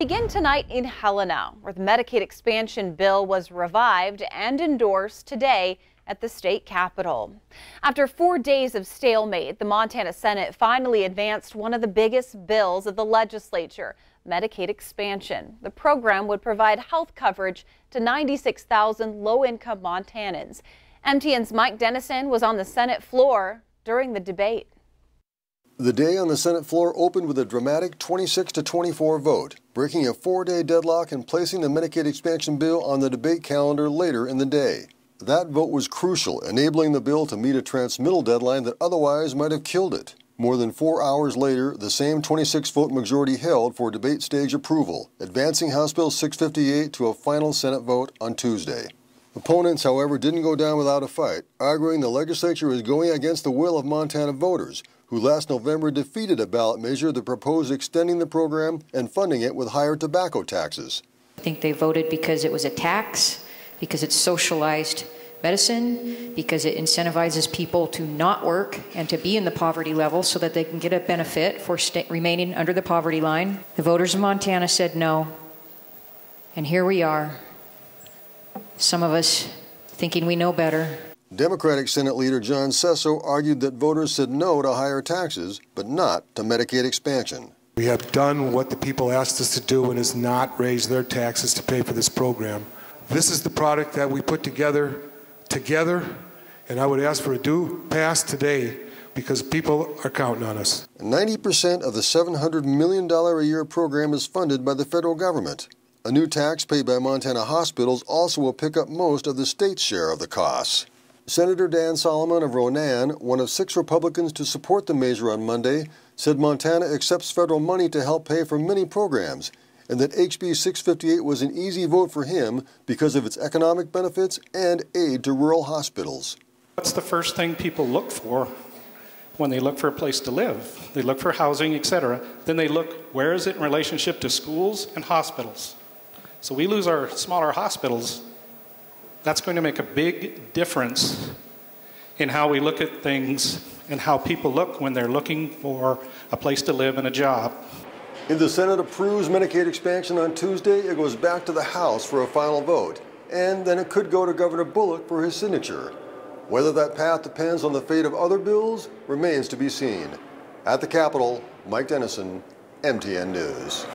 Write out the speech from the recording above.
Begin tonight in Helena, where the Medicaid expansion bill was revived and endorsed today at the state capitol. After 4 days of stalemate, the Montana Senate finally advanced one of the biggest bills of the legislature, Medicaid expansion. The program would provide health coverage to 96,000 low-income Montanans. MTN's Mike Dennison was on the Senate floor during the debate. The day on the Senate floor opened with a dramatic 26-24 vote, breaking a 4-day deadlock and placing the Medicaid expansion bill on the debate calendar later in the day. That vote was crucial, enabling the bill to meet a transmittal deadline that otherwise might have killed it. More than 4 hours later, the same 26-vote majority held for debate stage approval, advancing House Bill 658 to a final Senate vote on Tuesday. Opponents, however, didn't go down without a fight, arguing the legislature is going against the will of Montana voters, who last November defeated a ballot measure that proposed extending the program and funding it with higher tobacco taxes. I think they voted because it was a tax, because it's socialized medicine, because it incentivizes people to not work and to be in the poverty level so that they can get a benefit for remaining under the poverty line. The voters of Montana said no, and here we are, some of us thinking we know better. Democratic Senate Leader John Sesso argued that voters said no to higher taxes, but not to Medicaid expansion. We have done what the people asked us to do, and is not raise their taxes to pay for this program. This is the product that we put together, and I would ask for a due pass today because people are counting on us. 90% of the $700 million a year program is funded by the federal government. A new tax paid by Montana hospitals also will pick up most of the state's share of the costs. Senator Dan Solomon of Ronan, one of 6 Republicans to support the measure on Monday, said Montana accepts federal money to help pay for many programs, and that HB 658 was an easy vote for him because of its economic benefits and aid to rural hospitals. What's the first thing people look for when they look for a place to live? They look for housing, etc. Then they look, where is it in relationship to schools and hospitals? So we lose our smaller hospitals. That's going to make a big difference in how we look at things and how people look when they're looking for a place to live and a job. If the Senate approves Medicaid expansion on Tuesday, it goes back to the House for a final vote, and then it could go to Governor Bullock for his signature. Whether that path depends on the fate of other bills remains to be seen. At the Capitol, Mike Dennison, MTN News.